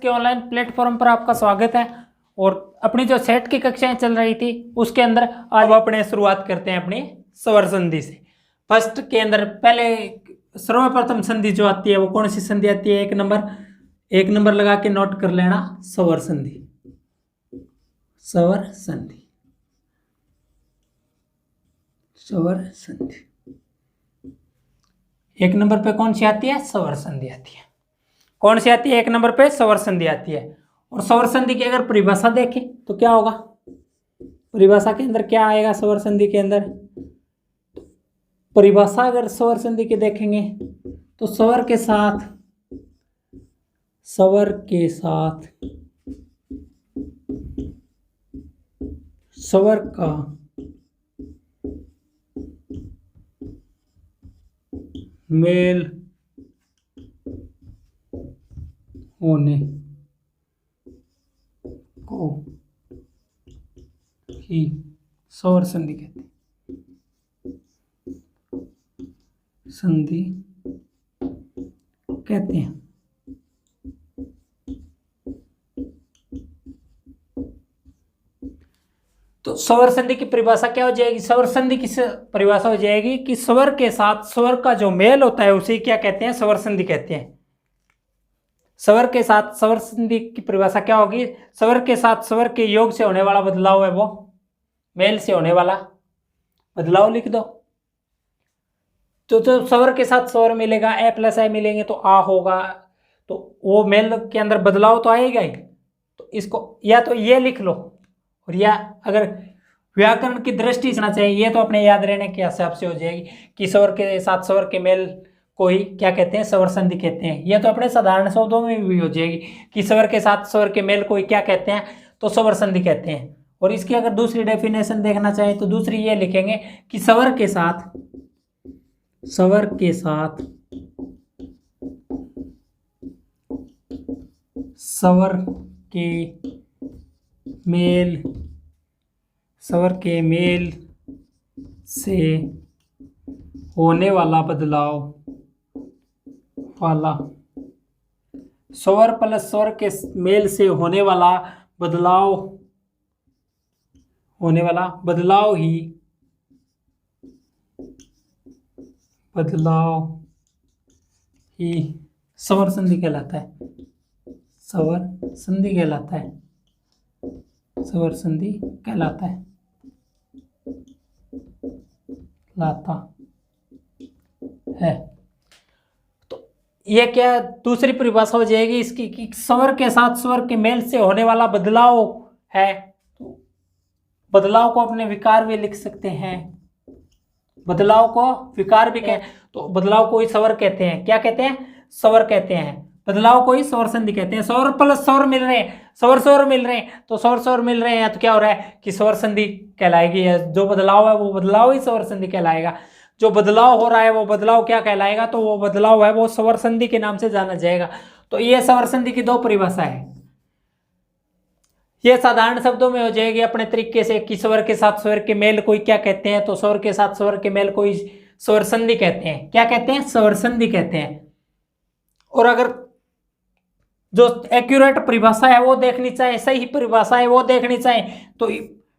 के online platform पर आपका स्वागत है। और अपनी जो सेट की कक्षाएं चल रही थी उसके अंदर आज अपने शुरुआत करते हैं अपनी स्वर संधि से। फर्स्ट के अंदर पहले सर्वप्रथम संधि जो आती है वो कौन सी संधि आती है? एक नंबर लगा के नोट कर लेना, स्वर संधि। स्वर संधि, स्वर संधि एक नंबर पे कौन सी आती है? स्वर संधि आती है। कौन सी आती है? एक नंबर पे स्वर संधि आती है। और स्वर संधि की अगर परिभाषा देखें तो क्या होगा? परिभाषा के अंदर क्या आएगा? स्वर संधि के अंदर परिभाषा अगर स्वर संधि की देखेंगे तो स्वर के साथ स्वर का मेल होने को ही स्वर संधि कहते हैं। संधि कहते हैं। तो स्वर संधि की परिभाषा क्या हो जाएगी? स्वर संधि की परिभाषा हो जाएगी कि स्वर के साथ स्वर का जो मेल होता है उसे क्या कहते हैं? स्वर संधि कहते हैं। स्वर के साथ स्वर संधि की परिभाषा क्या होगी? स्वर के साथ स्वर के योग से होने वाला बदलाव है वो मेल से होने वाला बदलाव लिख दो। तो जो स्वर के साथ स्वर मिलेगा, ए प्लस ए मिलेंगे तो आ होगा, तो वो मेल के अंदर बदलाव तो आएगा ही। तो इसको या तो ये लिख लो, और या अगर व्याकरण की दृष्टि से ना चाहिए ये तो अपने याद रहने के हिसाब से हो जाएगी कि स्वर के साथ स्वर के मेल को ही क्या कहते हैं? स्वर संधि कहते हैं। ये तो अपने साधारण शब्दों में भी हो जाएगी कि स्वर के साथ स्वर के मेल को ही क्या कहते हैं? तो स्वर संधि कहते हैं। और इसकी अगर दूसरी डेफिनेशन देखना चाहें तो दूसरी ये लिखेंगे कि स्वर के साथ स्वर के मेल से होने वाला बदलाव स्वर प्लस स्वर के मेल से होने वाला बदलाव ही स्वर संधि कहलाता है। स्वर संधि कहलाता है। तो ये क्या दूसरी परिभाषा हो जाएगी इसकी कि स्वर के साथ स्वर के मेल से होने वाला बदलाव है। तो बदलाव को अपने विकार भी लिख सकते हैं, बदलाव को विकार भी कहें तो बदलाव को ही स्वर कहते हैं। क्या कहते हैं? स्वर कहते हैं। बदलाव को ही स्वर संधि कहते हैं। स्वर प्लस स्वर मिल रहे हैं, स्वर मिल रहे हैं, तो स्वर मिल रहे हैं तो क्या हो रहा है कि स्वर संधि कहलाएगी। जो बदलाव है वो बदलाव ही स्वर संधि कहलाएगा। जो बदलाव हो रहा है वो बदलाव क्या कहलाएगा? तो वो बदलाव है वो स्वर संधि के नाम से जाना जाएगा। तो ये स्वर संधि की दो परिभाषा है। ये साधारण शब्दों में हो जाएगी अपने तरीके से कि स्वर के साथ स्वर के मेल को क्या कहते हैं? तो स्वर के साथ स्वर के मेल को स्वर संधि कहते हैं। क्या कहते हैं? स्वर संधि कहते हैं। और अगर जो एक्यूरेट परिभाषा है वो देखनी चाहे, सही परिभाषा है वो देखनी चाहे, तो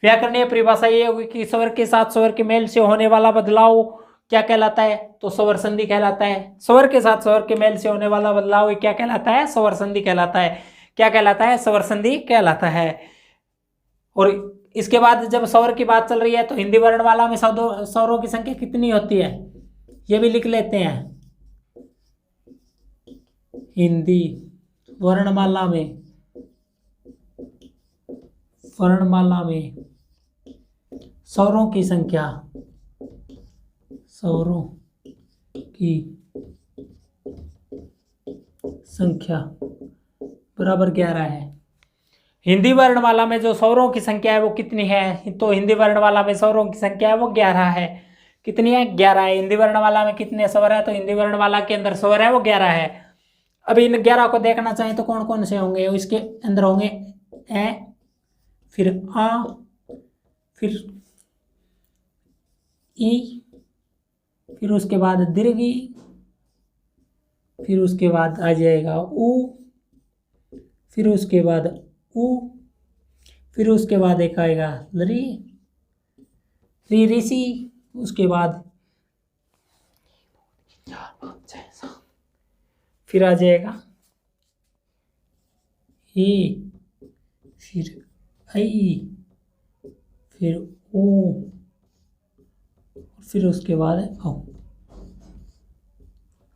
व्याकरणीय परिभाषा ये होगी कि स्वर के साथ स्वर के मेल से होने वाला बदलाव क्या कहलाता है? तो स्वर संधि कहलाता है। स्वर के साथ स्वर के मेल से होने वाला बदलाव क्या कहलाता है? स्वर संधि कहलाता है। क्या कहलाता है? स्वर संधि कहलाता है। और इसके बाद जब स्वर की बात चल रही है तो हिंदी वर्णमाला में स्वरों की संख्या कितनी होती है ये भी लिख लेते हैं। हिंदी वर्णमाला में स्वरों की संख्या बराबर 11 है। हिंदी वर्णमाला में जो स्वरों की संख्या है वो कितनी है? तो हिंदी वर्णमाला में स्वरों की संख्या है वो 11 है। कितनी है? 11 है। हिंदी वर्णमाला में कितने स्वर है? तो हिंदी वर्णमाला के अंदर स्वर है वो 11 है। अब इन 11 को देखना चाहें तो कौन कौन से होंगे? इसके अंदर होंगे ए, फिर आ, फिर ई, फिर उसके बाद दीर्घी, फिर उसके बाद आ जाएगा ऊ, फिर उसके बाद ऊ, फिर उसके बाद एक आएगा री, री ऋषि, उसके बाद फिर आ जाएगा ई, फिर आई, फिर ओ, फिर उसके बाद औ।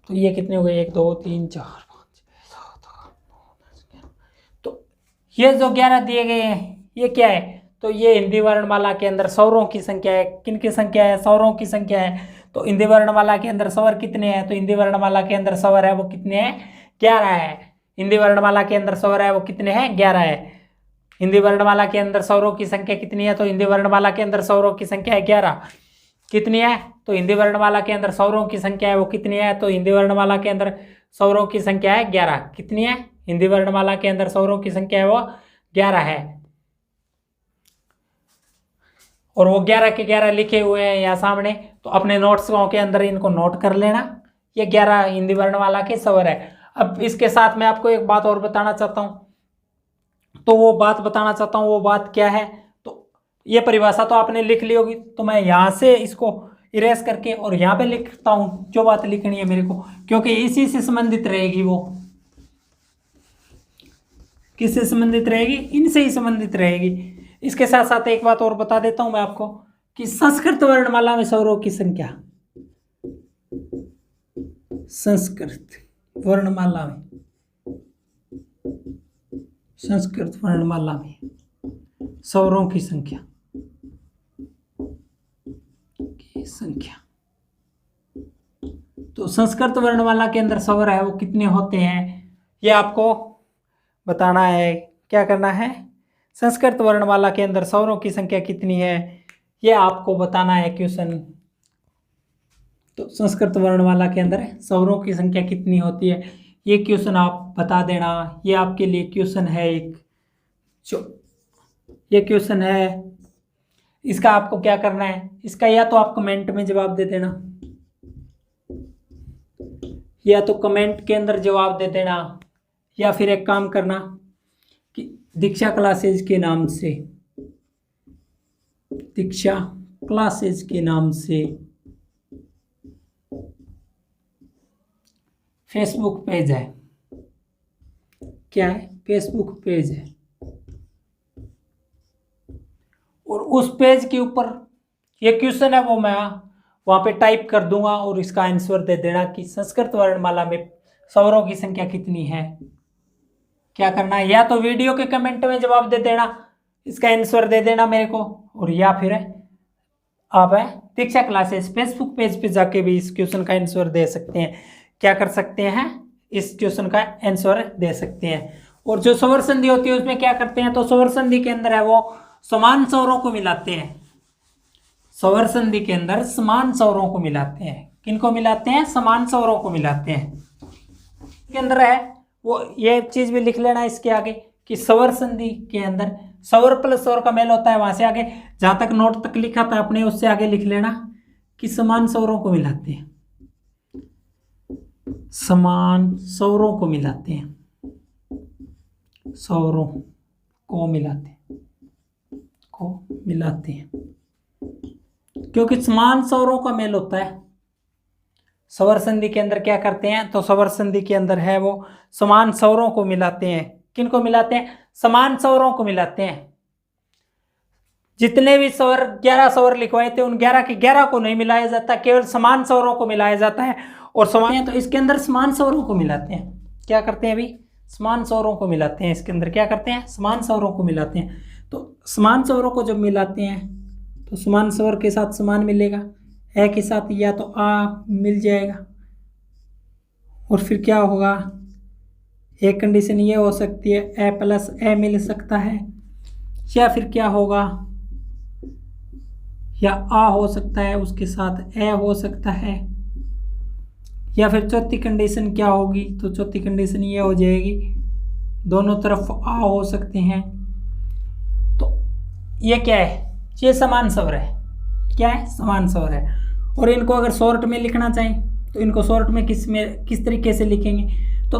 तो ये कितने हो गए? 1 2 3 4 5 6 7 8 9 10 11। तो ये जो 11 दिए गए हैं ये क्या है? तो ये हिंदी वर्णमाला के अंदर स्वरों की संख्या है। किन की संख्या है? स्वरों की संख्या है। तो हिंदी वर्णमाला के अंदर स्वर कितने हैं? तो हिंदी वर्णमाला के अंदर स्वर है वो कितने हैं? 11 है। हिंदी वर्णमाला के अंदर स्वर है वो कितने हैं? 11 है। हिंदी वर्णमाला के अंदर स्वरों की संख्या कितनी है? तो हिंदी वर्णमाला के अंदर स्वरों की संख्या है 11। कितनी है? तो हिंदी वर्णमाला के अंदर स्वरों की संख्या है वो कितनी है? तो हिंदी वर्णमाला के अंदर स्वरों की संख्या है 11। कितनी है? हिंदी वर्णमाला के अंदर स्वरों की संख्या है वो 11 है। और वो 11 के 11 लिखे हुए हैं यहाँ सामने। तो अपने नोट्स के अंदर इनको नोट कर लेना। ये 11 हिंदी वर्णमाला के स्वर है। अब इसके साथ मैं आपको एक बात और बताना चाहता हूँ। तो वो बात क्या है? तो ये परिभाषा तो आपने लिख ली होगी। तो मैं यहाँ से इसको इरेज करके और यहाँ पे लिखता हूँ जो बात लिखनी है मेरे को, क्योंकि इसी से संबंधित रहेगी। वो किससे संबंधित रहेगी? इनसे ही संबंधित रहेगी। इसके साथ साथ एक बात और बता देता हूं मैं आपको कि संस्कृत वर्णमाला में स्वरों की संख्या, संस्कृत वर्णमाला में स्वरों की संख्या तो संस्कृत वर्णमाला के अंदर स्वर है वो कितने होते हैं ये आपको बताना है। क्या करना है? संस्कृत वर्णमाला के अंदर स्वरों की संख्या कितनी है ये आपको बताना है क्वेश्चन। तो संस्कृत वर्णमाला के अंदर स्वरों की संख्या कितनी होती है ये क्वेश्चन आप बता देना। ये आपके लिए क्वेश्चन है एक, जो ये क्वेश्चन है इसका आपको क्या करना है? इसका या तो आप कमेंट में जवाब दे देना, या तो कमेंट के अंदर जवाब दे देना, या फिर एक काम करना कि दीक्षा क्लासेज के नाम से फेसबुक पेज है। क्या है? फेसबुक पेज है। और उस पेज के ऊपर ये क्वेश्चन है वो मैं वहां पे टाइप कर दूंगा और इसका आंसर दे देना कि संस्कृत वर्णमाला में स्वरों की संख्या कितनी है। क्या करना है? या तो वीडियो के कमेंट में जवाब दे देना, इसका आंसर दे देना मेरे को, और या फिर आप दीक्षा क्लासेस फेसबुक पेज पे जाके भी इस क्वेश्चन का आंसर दे सकते हैं। क्या कर सकते हैं? इस क्वेश्चन का आंसर दे सकते हैं। और जो स्वर संधि होती है उसमें क्या करते हैं? तो स्वर संधि के अंदर है वो समान स्वरों को मिलाते हैं। स्वर संधि के अंदर समान स्वरों को मिलाते हैं। किनको मिलाते हैं? समान स्वरों को मिलाते हैं। के अंदर है वो ये चीज भी लिख लेना इसके आगे कि स्वर संधि के अंदर स्वर प्लस स्वर का मेल होता है। वहां से आगे जहां तक नोट तक लिखा था अपने उससे आगे लिख लेना कि समान स्वरों को मिलाते हैं। समान स्वरों को मिलाते हैं, स्वरों को मिलाते हैं क्योंकि समान स्वरों का मेल होता है। स्वर संधि के अंदर क्या करते हैं? तो स्वर संधि के अंदर है वो समान स्वरों को मिलाते हैं। किनको मिलाते हैं? समान स्वरों को मिलाते हैं। जितने भी स्वर 11 स्वर लिखवाए थे उन 11 के 11 को नहीं मिलाया जाता, केवल समान स्वरों को मिलाया जाता है। और समान तो इसके अंदर समान स्वरों को मिलाते हैं। क्या करते हैं? अभी समान स्वरों को मिलाते हैं। इसके अंदर क्या करते हैं? समान स्वरों को मिलाते हैं। तो समान स्वरों को जब मिलाते हैं तो समान स्वर के साथ समान मिलेगा, ए के साथ या तो आ मिल जाएगा, और फिर क्या होगा? एक कंडीशन ये हो सकती है ए प्लस ए मिल सकता है, या फिर क्या होगा? या आ हो सकता है उसके साथ ए हो सकता है, या फिर चौथी कंडीशन क्या होगी? तो चौथी कंडीशन ये हो जाएगी दोनों तरफ आ हो सकते हैं। तो ये क्या है? ये समान स्वर है। क्या है? समान स्वर है। और इनको अगर शॉर्ट में लिखना चाहें तो इनको शॉर्ट में किस तरीके से लिखेंगे? तो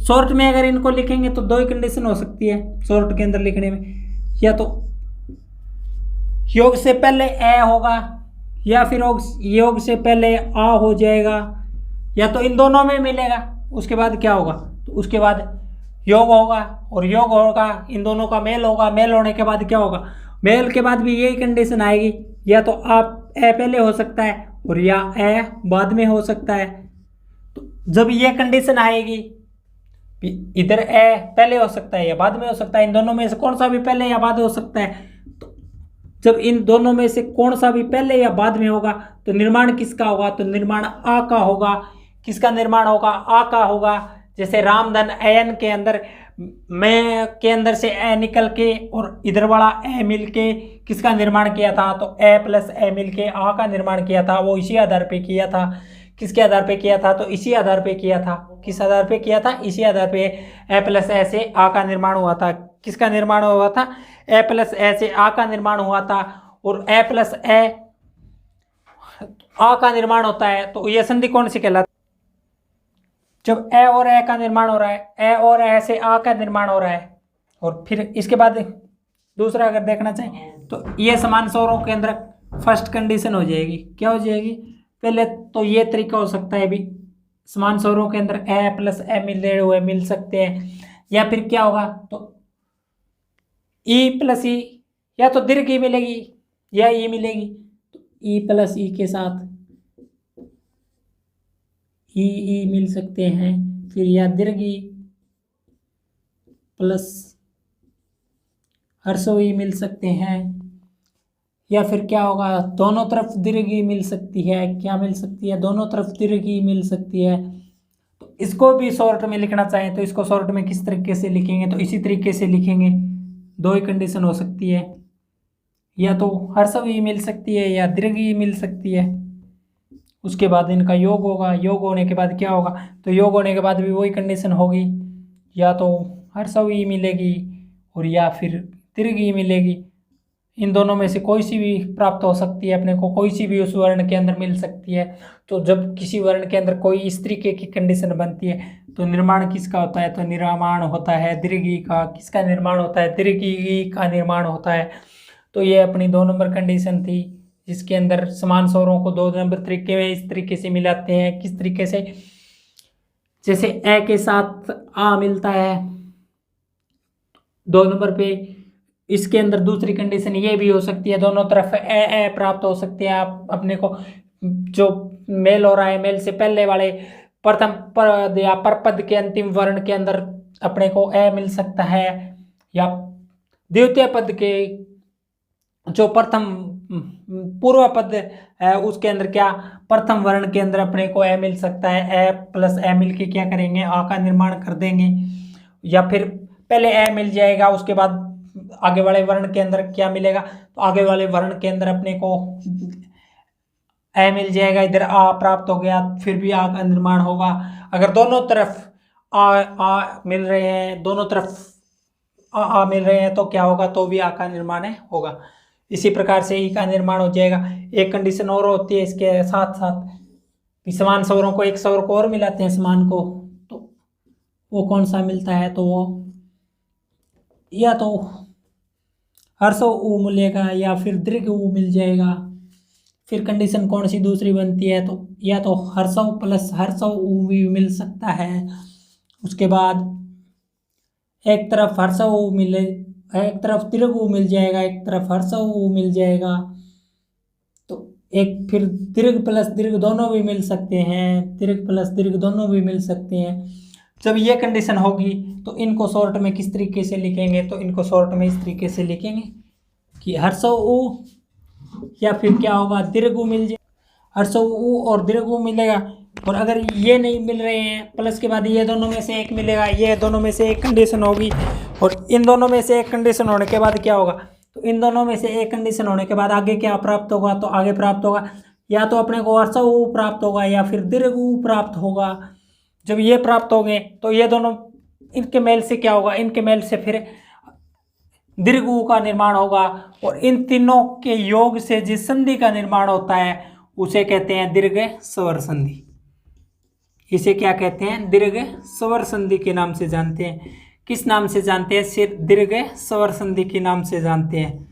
शॉर्ट में अगर इनको लिखेंगे तो दो ही कंडीशन हो सकती है शॉर्ट के अंदर लिखने में, या तो योग से पहले ए होगा या फिर योग से पहले आ हो जाएगा, या तो इन दोनों में मिलेगा। उसके बाद क्या होगा, तो उसके बाद योग होगा, और योग होगा इन दोनों का मेल होगा। मेल होने के बाद क्या होगा, मेल के बाद भी यही कंडीशन आएगी, या तो आप ए पहले हो सकता है और या ए बाद में हो सकता है। तो जब ये कंडीशन आएगी, इधर ए पहले हो सकता है या बाद में हो सकता है, इन दोनों में से कौन सा भी पहले या बाद हो सकता है। तो जब इन दोनों में से कौन सा भी पहले या बाद में होगा तो निर्माण किसका होगा, तो निर्माण आ का होगा। किसका निर्माण होगा, आ का होगा। जैसे रामधन एन के अंदर मैं के अंदर से ए निकल के और इधर वाला ए मिल के किसका निर्माण किया था, तो ए प्लस ए मिल के आ का निर्माण किया था। वो इसी आधार पे किया था। किसके आधार पे किया था, तो इसी आधार पे किया था। किस आधार पे किया था, इसी आधार पे ए प्लस ए से आ का निर्माण हुआ था। किसका निर्माण हुआ था, ए प्लस ए से आ का निर्माण हुआ था। और ए प्लस ए आ का निर्माण होता है तो यह संधि कौन सी कहलाती है, जब ए और ए का निर्माण हो रहा है, ए और ए से आ का निर्माण हो रहा है। और फिर इसके बाद दूसरा अगर देखना चाहें तो ये समान स्वरों के अंदर फर्स्ट कंडीशन हो जाएगी। क्या हो जाएगी, पहले तो ये तरीका हो सकता है भी समान स्वरों के अंदर ए प्लस ए मिले हुए मिल सकते हैं, या फिर क्या होगा तो ई प्लस ई, या तो दीर्घ ई मिलेगी या ई मिलेगी। तो ई प्लस ई के साथ ई मिल सकते हैं, फिर या दीर्घ ई प्लस हर्षो ई मिल सकते हैं, या फिर क्या होगा दोनों तरफ दीर्घ ई मिल सकती है। क्या मिल सकती है, दोनों तरफ दीर्घ ई मिल सकती है। तो इसको भी शॉर्ट में लिखना चाहें तो इसको शॉर्ट में किस तरीके से लिखेंगे, तो इसी तरीके से लिखेंगे। दो ही कंडीशन हो सकती है, या तो हर्षो ई मिल सकती है या दीर्घ ई मिल सकती है। उसके बाद इनका योग होगा। योग होने के बाद क्या होगा, तो योग होने के बाद भी वही कंडीशन होगी, या तो हर्षो ई मिलेगी और या फिर दीर्घ ई मिलेगी। इन दोनों में से कोई सी भी प्राप्त हो सकती है अपने को, कोई सी भी उस वर्ण के अंदर मिल सकती है। तो जब किसी वर्ण के अंदर कोई इस तरीके की कंडीशन बनती है तो निर्माण किसका होता है, तो निर्माण होता है दीर्घ ई का। किसका निर्माण होता है, दीर्घ ई का निर्माण होता है। तो ये अपनी 2 नंबर कंडीशन थी, जिसके अंदर समान स्वरों को 2 नंबर तरीके में इस तरीके से मिलाते हैं। किस तरीके से, जैसे ए के साथ आ मिलता है 2 नंबर पे, इसके अंदर दूसरी कंडीशन ये भी हो सकती है, दोनों तरफ ए प्राप्त हो सकते हैं। आप अपने को जो मेल हो रहा है, मेल से पहले वाले प्रथम पद या परपद के अंतिम वर्ण के अंदर अपने को ए मिल सकता है, या द्वितीय पद के जो प्रथम पूर्व पद है उसके अंदर क्या प्रथम वर्ण के अंदर अपने को ए मिल सकता है। ए प्लस ए मिल के क्या करेंगे, आ का निर्माण कर देंगे। या फिर पहले ए मिल जाएगा, उसके बाद आगे वाले वर्ण के अंदर क्या मिलेगा, तो आगे वाले वर्ण के अंदर अपने को ए मिल जाएगा। इधर आ प्राप्त हो गया, फिर भी आ का निर्माण होगा। अगर दोनों तरफ आ मिल रहे हैं, दोनों तरफ आ मिल रहे हैं तो क्या होगा, तो भी आ का निर्माण होगा। इसी प्रकार से ई का निर्माण हो जाएगा। एक कंडीशन और होती है इसके साथ साथ, समान स्वरों को एक स्वर को और मिलाते हैं समान को, तो वो कौन सा मिलता है, तो वो या तो हर्षो ऊ मिलेगा या फिर दीर्घ ऊ मिल जाएगा। फिर कंडीशन कौन सी दूसरी बनती है, तो या तो हर्षो प्लस हर्षो ऊ भी मिल सकता है। उसके बाद एक तरफ हर्षो ऊ मिले, एक तरफ दीर्घ ऊ मिल जाएगा, एक तरफ हर्षो ऊ मिल जाएगा। तो एक फिर दीर्घ प्लस दीर्घ दोनों भी मिल सकते हैं, दीर्घ प्लस दीर्घ दोनों भी मिल सकते हैं। जब ये कंडीशन होगी तो इनको शॉर्ट में किस तरीके से लिखेंगे, तो इनको शॉर्ट में इस तरीके से लिखेंगे कि हर्षो ऊ या फिर क्या होगा दीर्घ ऊ मिल जाए, हर्षो ऊ और दीर्घ ऊ मिलेगा। और अगर ये नहीं मिल रहे हैं, प्लस के बाद ये दोनों में से एक मिलेगा, ये दोनों में से एक कंडीशन होगी। और इन दोनों में से एक कंडीशन होने के बाद क्या होगा, तो इन दोनों में से एक कंडीशन होने के बाद आगे क्या प्राप्त होगा, तो आगे प्राप्त होगा या तो अपने को हर्षो ऊ प्राप्त होगा या फिर दीर्घ ऊ प्राप्त होगा। जब ये प्राप्त हो गए तो ये दोनों इनके मेल से क्या होगा, इनके मेल से फिर दीर्घ ऊ का निर्माण होगा। और इन तीनों के योग से जिस संधि का निर्माण होता है उसे कहते हैं दीर्घ स्वर संधि। इसे क्या कहते हैं? दीर्घ स्वर संधि के नाम से जानते हैं। किस नाम से जानते हैं? सिर्फ दीर्घ स्वर संधि के नाम से जानते हैं।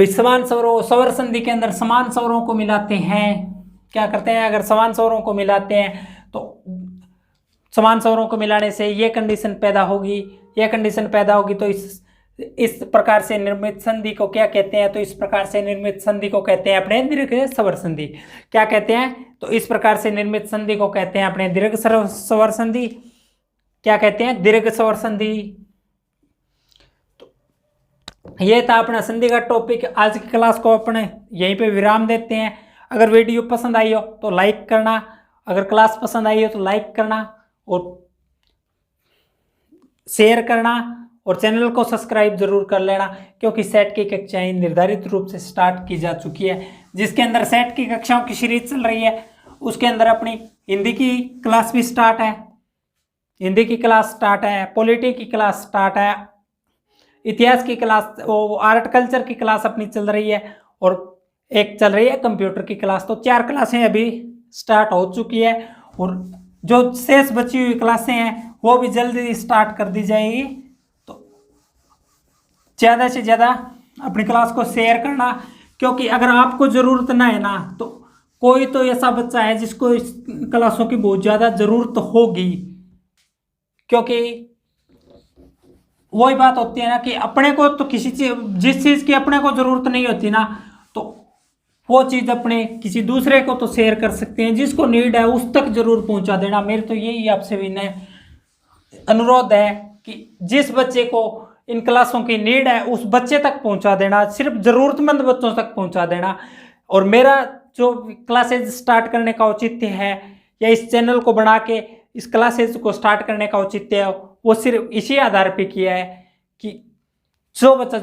समान स्वरों, स्वर संधि के अंदर समान स्वरों को मिलाते हैं। क्या करते हैं? अगर समान स्वरों को मिलाते हैं तो समान स्वरों को मिलाने से ये कंडीशन पैदा होगी, यह कंडीशन पैदा होगी, तो इस प्रकार से निर्मित संधि को क्या कहते हैं? तो इस प्रकार से निर्मित संधि को कहते हैं अपने दीर्घ स्वर संधि। क्या कहते हैं? तो इस प्रकार से निर्मित संधि को कहते हैं अपने दीर्घ स्वर संधि। क्या कहते हैं? दीर्घ स्वर संधि। तो ये था अपना संधि का टॉपिक। आज की क्लास को अपने यहीं पे विराम देते हैं। अगर वीडियो पसंद आई हो तो लाइक करना, अगर क्लास पसंद आई हो तो लाइक करना और शेयर करना, और चैनल को सब्सक्राइब जरूर कर लेना, क्योंकि सेट की कक्षाएं निर्धारित रूप से स्टार्ट की जा चुकी है। जिसके अंदर सेट की कक्षाओं की सीरीज चल रही है, उसके अंदर अपनी हिंदी की क्लास भी स्टार्ट है, हिंदी की क्लास स्टार्ट है, पॉलिटी की क्लास स्टार्ट है, इतिहास की क्लास, वो आर्ट कल्चर की क्लास अपनी चल रही है, और एक चल रही है कंप्यूटर की क्लास। तो 4 क्लासें अभी स्टार्ट हो चुकी है, और जो शेष बची हुई क्लासें हैं वो भी जल्दी स्टार्ट कर दी जाएगी। तो ज़्यादा से ज़्यादा अपनी क्लास को शेयर करना, क्योंकि अगर आपको ज़रूरत ना है ना, तो कोई तो ऐसा बच्चा है जिसको इस क्लासों की बहुत ज़्यादा ज़रूरत होगी। क्योंकि वही बात होती है ना कि अपने को तो किसी चीज, जिस चीज़ की अपने को ज़रूरत नहीं होती ना, तो वो चीज़ अपने किसी दूसरे को तो शेयर कर सकते हैं। जिसको नीड है उस तक जरूर पहुंचा देना। मेरे तो यही आपसे विनय अनुरोध है कि जिस बच्चे को इन क्लासों की नीड है उस बच्चे तक पहुंचा देना, सिर्फ ज़रूरतमंद बच्चों तक पहुंचा देना। और मेरा जो क्लासेज स्टार्ट करने का औचित्य है, या इस चैनल को बना के इस क्लासेज को स्टार्ट करने का औचित्य है, वो सिर्फ इसी आधार पे किया है कि जो बच्चा